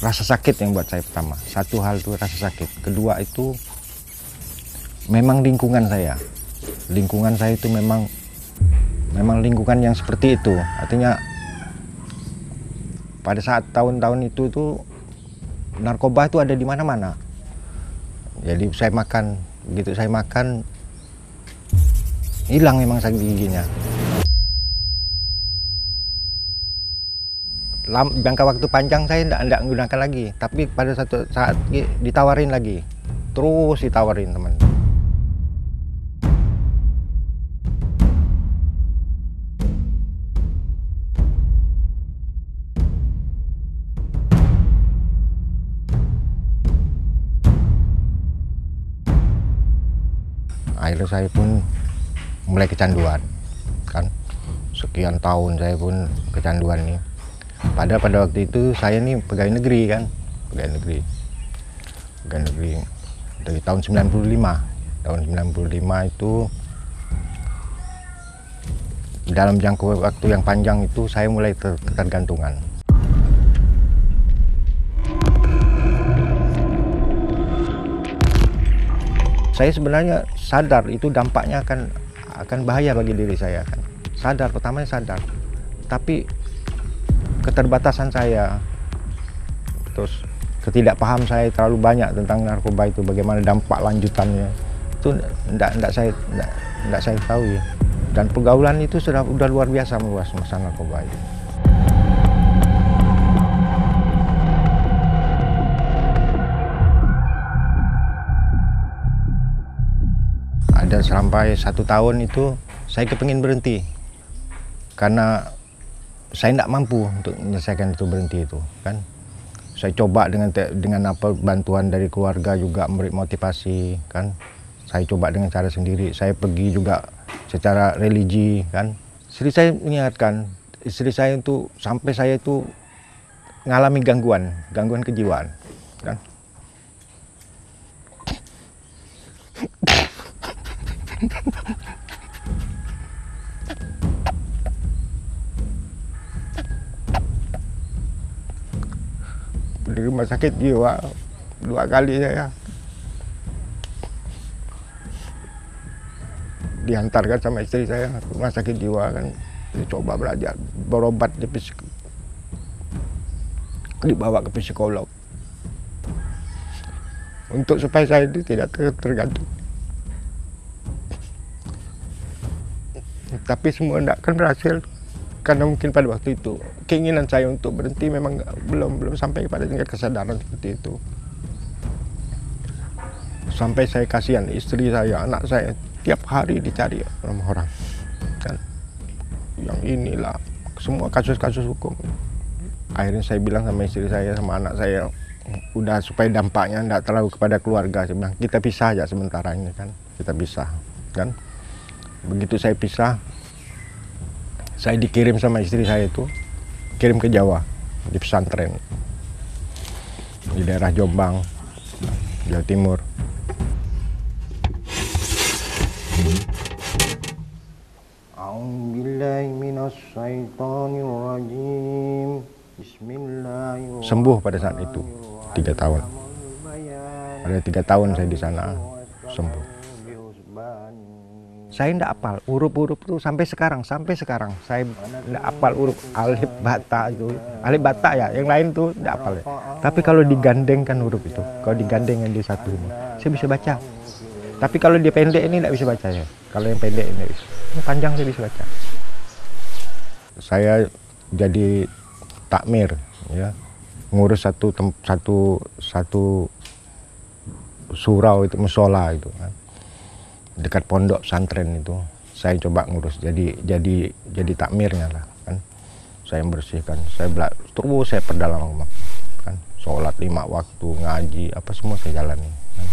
rasa sakit yang buat saya pertama. Satu hal itu rasa sakit. Kedua itu memang lingkungan saya. Lingkungan saya itu memang lingkungan yang seperti itu. Artinya pada saat tahun-tahun itu narkoba itu ada di mana-mana. Jadi saya makan, begitu saya makan hilang memang sakit giginya. Jangka waktu panjang saya tidak menggunakan lagi, tapi pada satu saat ditawarin lagi, terus ditawarin teman. Akhirnya saya pun mulai kecanduan, kan sekian tahun saya pun kecanduan nih. Padahal pada waktu itu saya nih pegawai negeri kan, pegawai negeri dari tahun 95. Tahun 95 itu dalam jangka waktu yang panjang itu saya mulai ketergantungan. Saya sebenarnya sadar itu dampaknya akan bahaya bagi diri saya kan. Sadar, pertamanya sadar. Tapi keterbatasan saya, terus ketidakpaham saya terlalu banyak tentang narkoba itu, bagaimana dampak lanjutannya itu tidak saya tahu ya. Dan pergaulan itu sudah luar biasa meluas masalah narkoba itu. Ada sampai 1 tahun itu saya kepingin berhenti karena saya tidak mampu untuk menyelesaikan itu, berhenti itu kan. Saya coba dengan apa bantuan dari keluarga juga, memberi motivasi kan. Saya coba dengan cara sendiri, saya pergi juga secara religi kan. Istri saya mengingatkan, istri saya itu sampai saya itu mengalami gangguan kejiwaan kan. Di rumah sakit jiwa 2 kali saya diantarkan sama istri saya ke rumah sakit jiwa kan. Dicoba belajar berobat, dibawa ke psikolog untuk supaya saya itu tidak tergantung. Tapi semua tidak akan berhasil karena mungkin pada waktu itu keinginan saya untuk berhenti memang belum sampai pada tingkat kesadaran seperti itu. Sampai saya kasihan istri saya, anak saya tiap hari dicari sama orang kan. Yang inilah semua kasus-kasus hukum. Akhirnya saya bilang sama istri saya, sama anak saya, udah supaya dampaknya tidak terlalu kepada keluarga, saya bilang kita pisah aja sementara ini kan, kita pisah kan. Begitu saya pisah, saya dikirim sama istri saya itu, kirim ke Jawa, di pesantren, di daerah Jombang, Jawa Timur. Sembuh pada saat itu, 3 tahun. Ada 3 tahun saya di sana, sembuh. Saya tidak hafal huruf-huruf itu sampai sekarang saya tidak hafal huruf alif bata ya, yang lain tuh tidak hafal ya. Tapi kalau digandengkan huruf itu, kalau digandeng yang di satu ini, saya bisa baca. Tapi kalau dia pendek ini tidak bisa baca ya. Kalau yang pendek ini bisa. Yang panjang saya bisa baca. Saya jadi takmir ya, ngurus satu surau itu, musola itu kan, dekat pondok pesantren itu. Saya coba ngurus jadi takmirnya lah kan. Saya membersihkan, terus saya perdalam kan, sholat 5 waktu, ngaji apa semua saya jalani kan.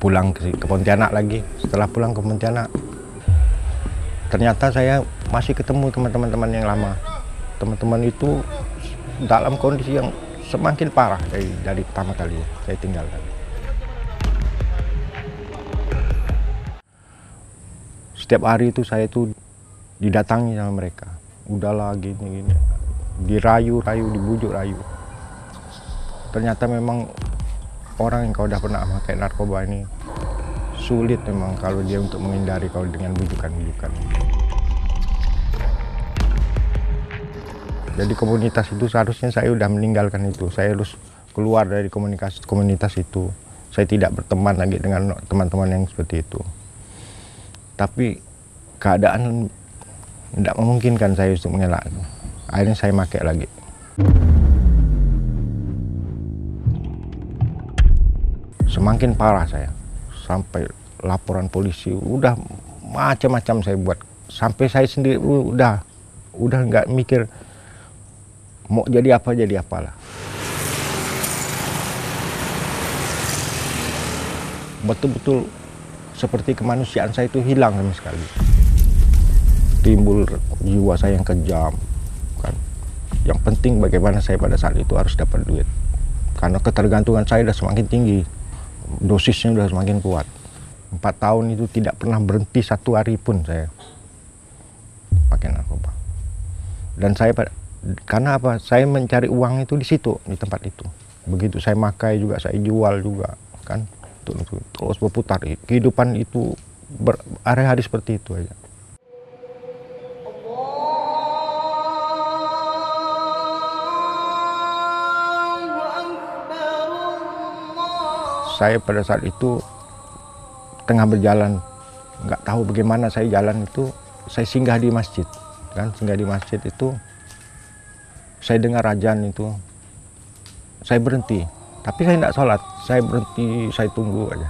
Pulang ke Pontianak lagi. Setelah pulang ke Pontianak, ternyata saya masih ketemu teman-teman yang lama. Teman-teman itu dalam kondisi yang semakin parah dari pertama kali saya tinggalkan. Setiap hari itu saya itu didatangi sama mereka. Udahlah gini, dirayu-rayu, dibujuk rayu. Ternyata memang orang yang kau udah pernah pakai narkoba ini sulit memang kalau dia untuk menghindari kau dengan bujukan-bujukan. Jadi komunitas itu seharusnya saya udah meninggalkan itu. Saya harus keluar dari komunitas itu. Saya tidak berteman lagi dengan teman-teman yang seperti itu. Tapi keadaan tidak memungkinkan saya untuk mengelak. Akhirnya saya pakai lagi. Semakin parah saya. Sampai laporan polisi, udah macam-macam saya buat. Sampai saya sendiri udah nggak mikir mau jadi apalah. Betul-betul seperti kemanusiaan saya itu hilang sama sekali. Timbul jiwa saya yang kejam, kan. Yang penting bagaimana saya pada saat itu harus dapat duit. Karena ketergantungan saya sudah semakin tinggi, dosisnya sudah semakin kuat. 4 tahun itu tidak pernah berhenti 1 hari pun saya pakai narkoba. Dan saya karena apa? Saya mencari uang itu di situ, di tempat itu. Begitu saya makai juga, saya jual juga, kan. Terus berputar. Kehidupan itu hari-hari seperti itu aja. Saya pada saat itu tengah berjalan, nggak tahu bagaimana saya jalan itu, saya singgah di masjid, kan. Singgah di masjid itu, saya dengar azan itu, saya berhenti. Tapi saya tidak sholat, saya berhenti, saya tunggu aja.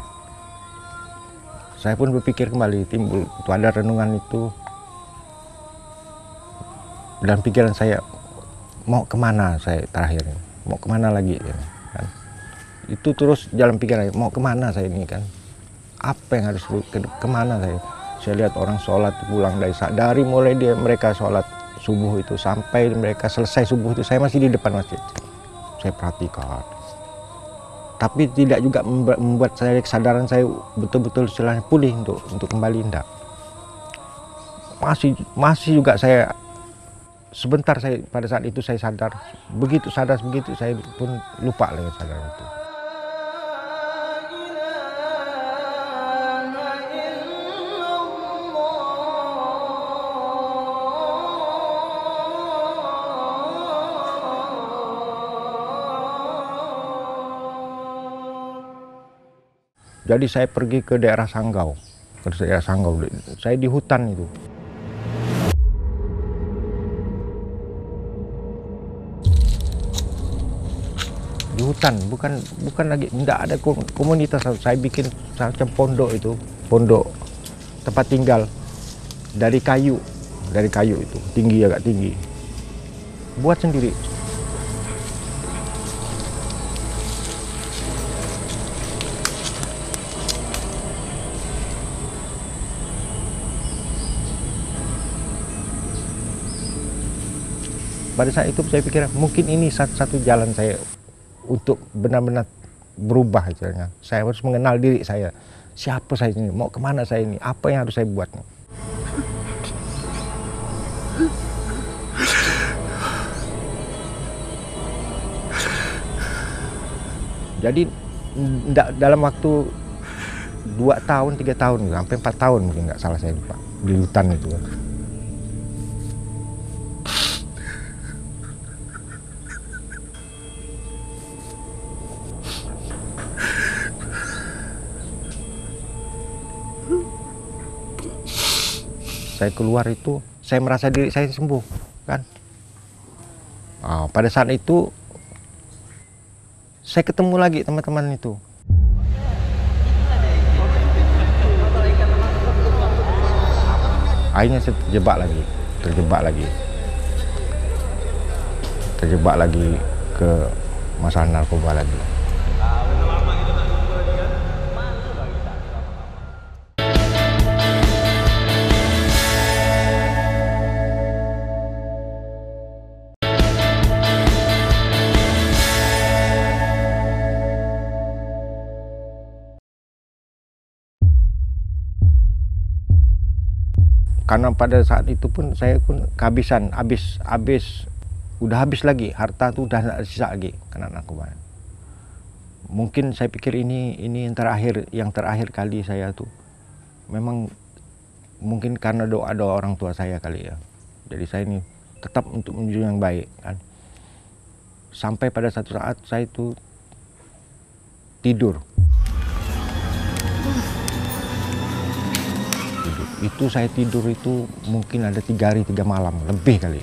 Saya pun berpikir kembali, timbul itu ada renungan itu. Dan pikiran saya, mau kemana saya terakhir, mau kemana lagi, kan. Itu terus jalan pikiran, mau kemana saya ini, kan. Apa yang harus, kemana saya. Saya lihat orang sholat pulang dari mulai mereka sholat subuh itu sampai mereka selesai subuh itu, saya masih di depan masjid. Saya perhatikan. Tapi tidak juga membuat saya kesadaran saya betul-betul istilahnya pulih untuk kembali, enggak. Masih juga saya sebentar, saya pada saat itu saya sadar, begitu saya pun lupa lagi sadar itu. Jadi saya pergi ke daerah Sanggau, saya di hutan itu. Di hutan, bukan lagi, tidak ada komunitas. Saya bikin macam pondok itu, pondok tempat tinggal dari kayu itu, agak tinggi. Buat sendiri. Pada saat itu saya pikir mungkin ini satu jalan saya untuk benar-benar berubah aja. Saya harus mengenal diri saya. Siapa saya ini? Mau kemana saya ini? Apa yang harus saya buat? Jadi dalam waktu 2 tahun, 3 tahun, sampai 4 tahun mungkin, nggak salah saya lupa, di hutan itu. Saya keluar itu, saya merasa diri saya sembuh, kan. Pada saat itu, saya ketemu lagi teman-teman itu. Akhirnya saya terjebak lagi ke masalah narkoba lagi. Karena pada saat itu pun saya pun kehabisan, udah habis lagi, harta tuh udah tidak sisa lagi kena narkoba. Mungkin saya pikir ini yang terakhir kali saya tuh, memang mungkin karena doa orang tua saya kali ya. Jadi saya ini tetap untuk menuju yang baik kan. Sampai pada satu saat saya itu tidur. Itu saya tidur itu mungkin ada 3 hari 3 malam lebih kali,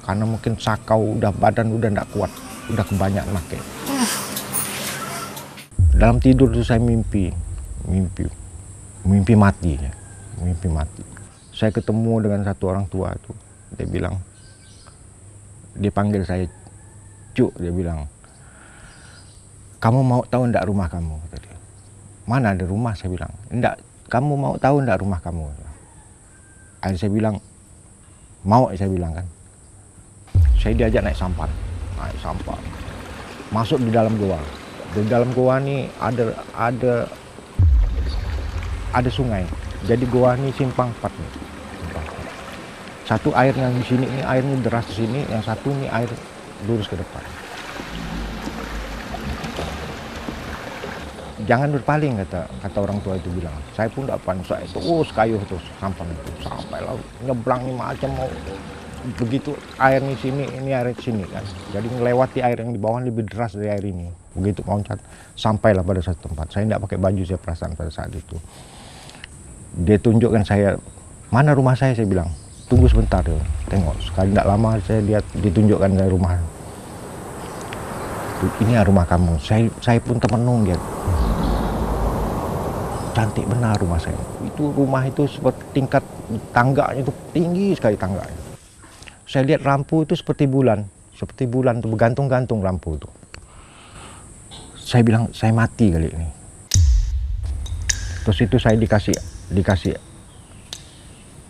karena mungkin sakau badan udah ndak kuat, udah kebanyakan make. Dalam tidur itu saya mimpi mati ya. Mimpi mati. Saya ketemu dengan satu orang tua itu, dia panggil saya Cuk, dia bilang, kamu mau tahu ndak rumah kamu? Kata dia. Mana ada rumah? Saya bilang, enggak. Kamu mau tahu ndak rumah kamu? Akhirnya saya bilang, mau, saya bilang kan. Saya diajak naik sampan, masuk di dalam goa. Di dalam goa ini ada sungai. Jadi goa ini simpang 4 nih. Satu air yang di sini ini airnya deras di sini, yang satu ini air lurus ke depan. Jangan berpaling, kata orang tua itu bilang. Saya pun tidak panik, saya terus kayuh terus sampan itu sampai laut nyebrang ini macam mau begitu air di sini, ini air di sini kan. Jadi melewati air yang di bawah lebih deras dari air ini. Begitu loncat sampailah pada satu tempat. Saya tidak pakai baju, saya perasaan pada saat itu. Dia tunjukkan saya, mana rumah saya bilang. Tunggu sebentar ya, tengok. Sekali tidak lama saya lihat ditunjukkan dari rumah. Ini rumah kamu. Saya pun termenung lihat. Cantik benar rumah saya. Itu rumah itu seperti tingkat tangganya itu tinggi sekali tangganya. Saya lihat lampu itu seperti bulan tuh bergantung-gantung lampu itu. Saya bilang saya mati kali ini. Terus itu saya dikasih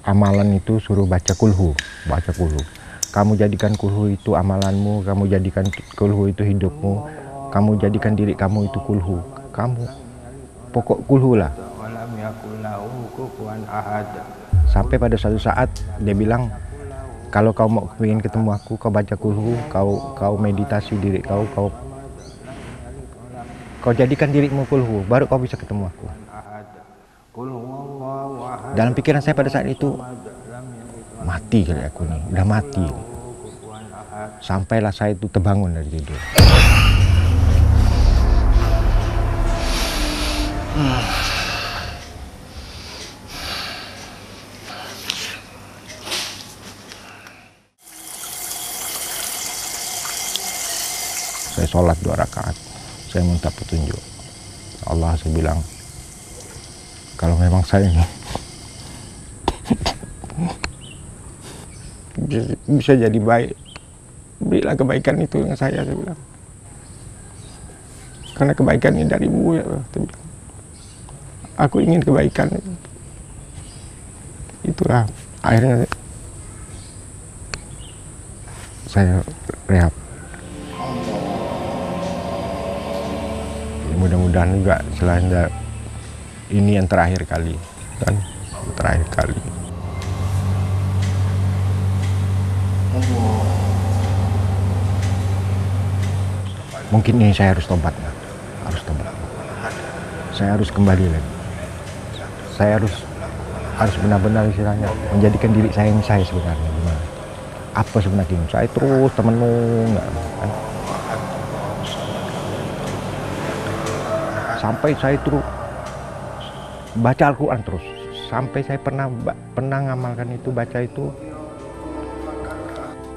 amalan itu, suruh baca kulhu. Kamu jadikan kulhu itu amalanmu, kamu jadikan kulhu itu hidupmu, kamu jadikan diri kamu itu kulhu. Kamu pokok kulhu lah. Sampai pada suatu saat dia bilang, kalau kau mau ingin ketemu aku, kau baca kulhu, kau meditasi diri kau jadikan dirimu kulhu, baru kau bisa ketemu aku. Dalam pikiran saya pada saat itu, mati kali aku nih, udah mati. Sampailah saya itu terbangun dari tidur. Saya sholat 2 rakaat, saya minta petunjuk. Allah, saya bilang, kalau memang saya ini bisa jadi baik, berilah kebaikan itu dengan saya bilang. Karena kebaikan ini darimu ya, saya bilang. Aku ingin kebaikan. Itulah akhirnya saya rehab. Mudah-mudahan juga selain ini yang terakhir kali kan, terakhir kali. Mungkin ini saya harus tobat. Saya harus kembali lagi. Saya harus benar-benar istilahnya menjadikan diri saya ini saya sebenarnya gimana. Apa sebenarnya ini? Saya terus termenung kan. Sampai saya terus baca Al-Quran terus. Sampai saya pernah ngamalkan itu, baca itu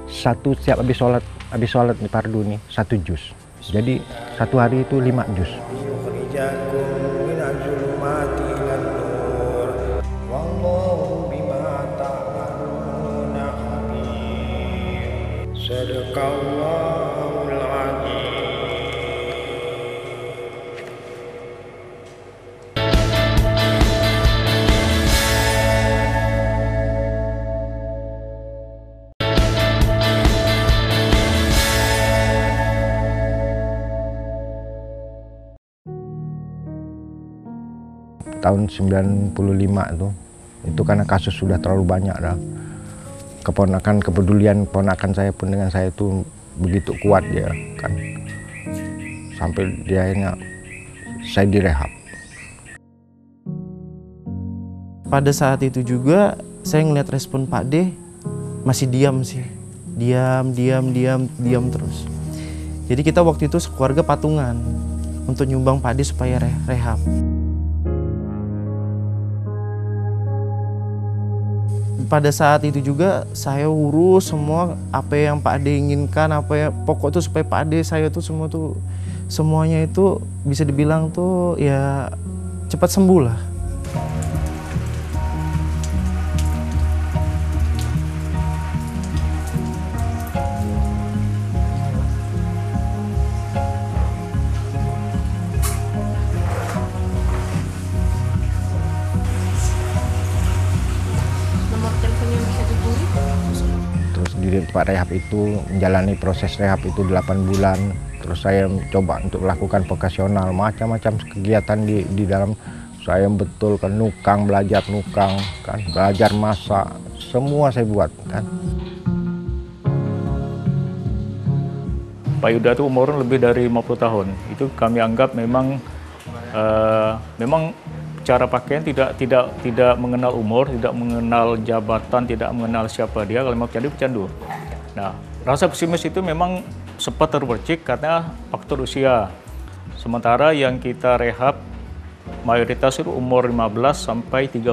setiap habis sholat di fardu nih 1 juz. Jadi 1 hari itu 5 juz. Tahun 95 tuh Itu karena kasus sudah terlalu banyak dah. Kepedulian keponakan saya pun dengan saya itu begitu kuat dia kan. Sampai dia akhirnya saya direhab. Pada saat itu juga saya ngeliat respon Pak D masih diam sih. Diam terus. Jadi kita waktu itu sekeluarga patungan untuk nyumbang Pak D supaya rehab. Pada saat itu juga saya urus semua apa yang Pak D inginkan, pokok itu supaya Pak D saya tuh semuanya itu bisa dibilang tuh ya cepat sembuh lah. Terus di tempat rehab itu menjalani proses rehab itu 8 bulan. Terus saya coba untuk melakukan vokasional, macam-macam kegiatan di dalam. Saya betul kan belajar nukang kan, belajar masak, semua saya buat kan. Pak Yuda itu umur lebih dari 50 tahun. Itu kami anggap memang cara pakaian tidak mengenal umur, tidak mengenal jabatan, tidak mengenal siapa dia. Kalau mau pecandu. Nah, rasa pesimis itu memang sempat terpercik karena faktor usia. Sementara yang kita rehab mayoritas itu umur 15 sampai 30.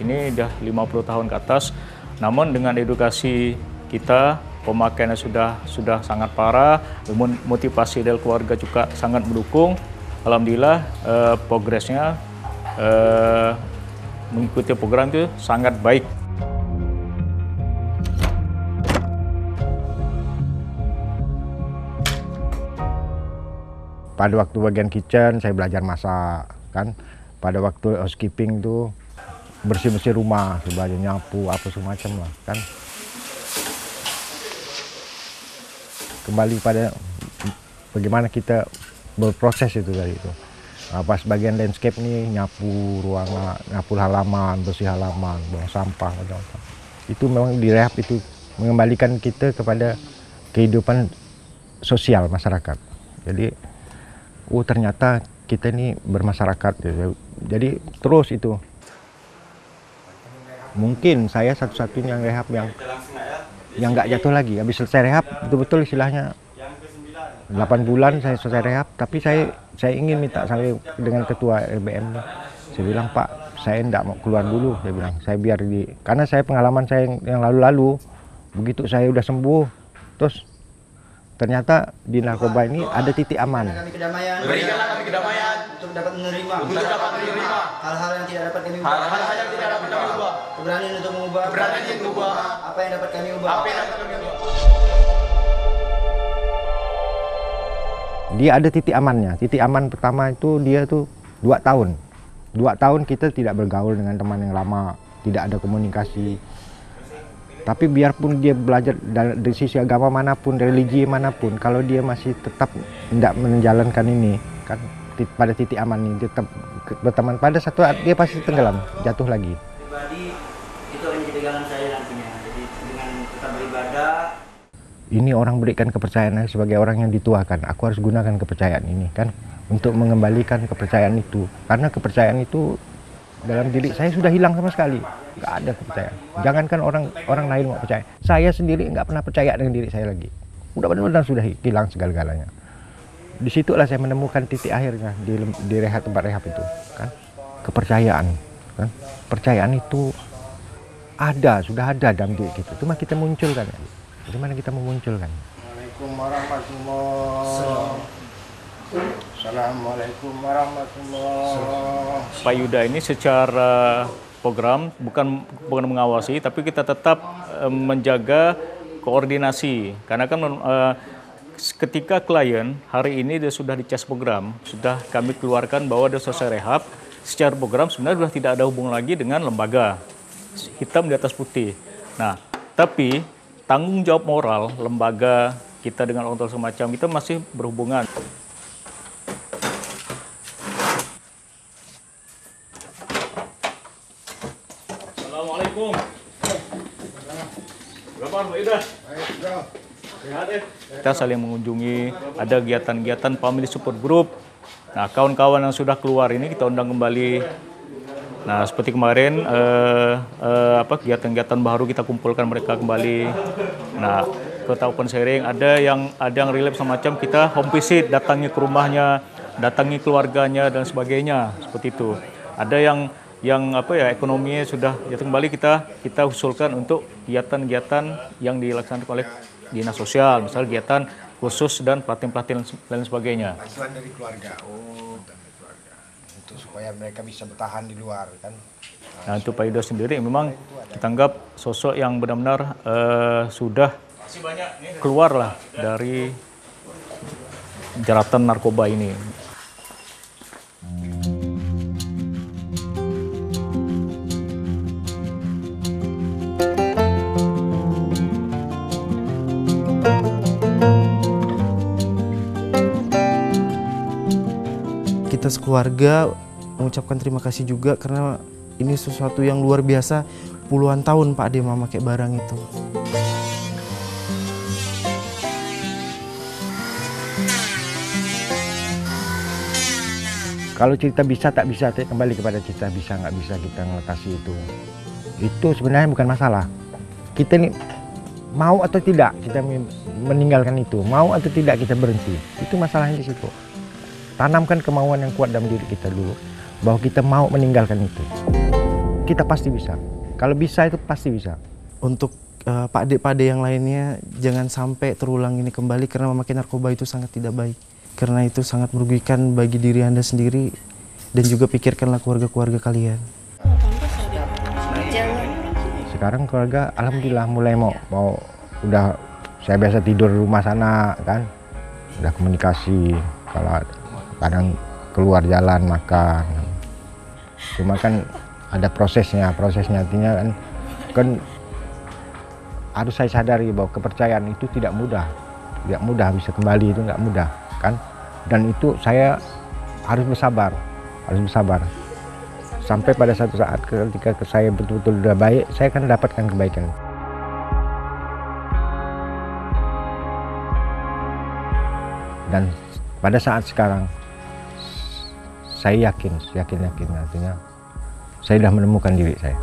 Ini udah 50 tahun ke atas. Namun dengan edukasi kita, pemakaiannya sudah sangat parah, motivasi dari keluarga juga sangat mendukung. Alhamdulillah progresnya mengikuti program itu sangat baik. Pada waktu bagian kitchen saya belajar masak kan. Pada waktu housekeeping itu bersih-bersih rumah, belajar nyapu apa semacam lah kan. Kembali pada bagaimana kita berproses itu dari itu. Pas bagian landscape nih nyapu ruangan, nyapu halaman, bersih halaman, buang sampah macam-macam. Itu memang di rehab itu mengembalikan kita kepada kehidupan sosial masyarakat. Jadi ternyata kita ini bermasyarakat. Jadi terus itu. Mungkin saya satu-satunya yang rehab yang nggak jatuh lagi. Habis selesai rehab betul-betul istilahnya 8 bulan saya selesai rehab, tapi saya ingin minta saya dengan ketua LBM. Saya bilang, Pak, saya enggak mau keluar dulu. Saya bilang, saya biar karena saya pengalaman saya yang lalu-lalu, begitu saya udah sembuh, terus ternyata di narkoba ini ada titik aman. Berikanlah kami kedamaian untuk dapat menerima hal-hal yang tidak dapat kami ubah. Keberanian untuk mengubah apa yang dapat kami ubah. Dia ada titik amannya. Titik aman pertama itu dia tuh 2 tahun. 2 tahun kita tidak bergaul dengan teman yang lama, tidak ada komunikasi. Tapi biarpun dia belajar dari sisi agama manapun, religi manapun, kalau dia masih tetap tidak menjalankan ini, kan pada titik aman ini tetap berteman, pada satu saat dia pasti tenggelam, jatuh lagi. Pribadi itu akan jadi pegangan saya nantinya. Jadi dengan tetap beribadah. Ini orang berikan kepercayaan sebagai orang yang dituakan. Aku harus gunakan kepercayaan ini kan untuk mengembalikan kepercayaan itu. Karena kepercayaan itu dalam diri saya sudah hilang sama sekali. Nggak ada kepercayaan. Jangankan orang lain mau percaya. Saya sendiri nggak pernah percaya dengan diri saya lagi. Udah benar-benar sudah hilang segala-galanya. Disitulah saya menemukan titik akhirnya di rehab, tempat rehab itu kan. Kepercayaan kan. Percayaan itu sudah ada dalam diri kita. Cuma kita munculkan. Bagaimana kita memunculkan? Assalamualaikum warahmatullahi wabarakatuh. Assalamualaikum warahmatullahi wabarakatuh. Pak Yuda ini secara program bukan mengawasi, tapi kita tetap menjaga koordinasi. Karena kan ketika klien hari ini dia sudah dicas program, sudah kami keluarkan bahwa dia selesai rehab, secara program sebenarnya sudah tidak ada hubungan lagi dengan lembaga. Hitam di atas putih. Nah, tapi tanggung jawab moral lembaga kita dengan orang tua semacam itu masih berhubungan. Assalamualaikum. Kabar Pak Ida? Sehat ya? Kita saling mengunjungi, ada kegiatan-kegiatan family support group. Nah, kawan-kawan yang sudah keluar ini kita undang kembali. Nah, seperti kemarin kegiatan-kegiatan baru kita kumpulkan mereka kembali. Nah, kita open sharing, ada yang relapse semacam kita home visit, datangi ke rumahnya, datangi keluarganya dan sebagainya, seperti itu. Ada yang ekonominya sudah jatuh kembali, kita usulkan untuk kegiatan-kegiatan yang dilaksanakan oleh dinas sosial, misalnya kegiatan khusus dan pelatihan-pelatihan dan sebagainya. Bantuan dari keluarga, dari keluarga, untuk supaya mereka bisa bertahan di luar kan. Nah, untuk Pak Ido sendiri memang kita anggap sosok yang benar-benar sudah keluar lah dari jeratan narkoba ini. Kita sekeluarga mengucapkan terima kasih juga karena ini sesuatu yang luar biasa. Puluhan tahun Pak Ade memakai barang itu. Kalau cerita bisa tak bisa, kembali kepada cerita bisa nggak bisa kita mengatasi itu. Itu sebenarnya bukan masalah. Kita ini mau atau tidak kita meninggalkan itu, mau atau tidak kita berhenti. Itu masalahnya di situ. Tanamkan kemauan yang kuat dalam diri kita dulu, bahwa kita mau meninggalkan itu. Kita pasti bisa. Kalau bisa itu pasti bisa. Untuk Pak Ade yang lainnya, jangan sampai terulang ini kembali karena memakai narkoba itu sangat tidak baik. Karena itu sangat merugikan bagi diri Anda sendiri dan juga pikirkanlah keluarga-keluarga kalian. Sekarang keluarga alhamdulillah mulai mau udah, saya biasa tidur di rumah sana kan. Udah komunikasi, kalau kadang keluar jalan makan. Cuma kan ada prosesnya artinya kan harus saya sadari bahwa kepercayaan itu tidak mudah bisa kembali, itu nggak mudah kan. Dan itu saya harus bersabar sampai pada satu saat ketika saya betul-betul sudah baik, saya akan dapatkan kebaikan. Dan pada saat sekarang saya yakin artinya saya sudah menemukan diri saya.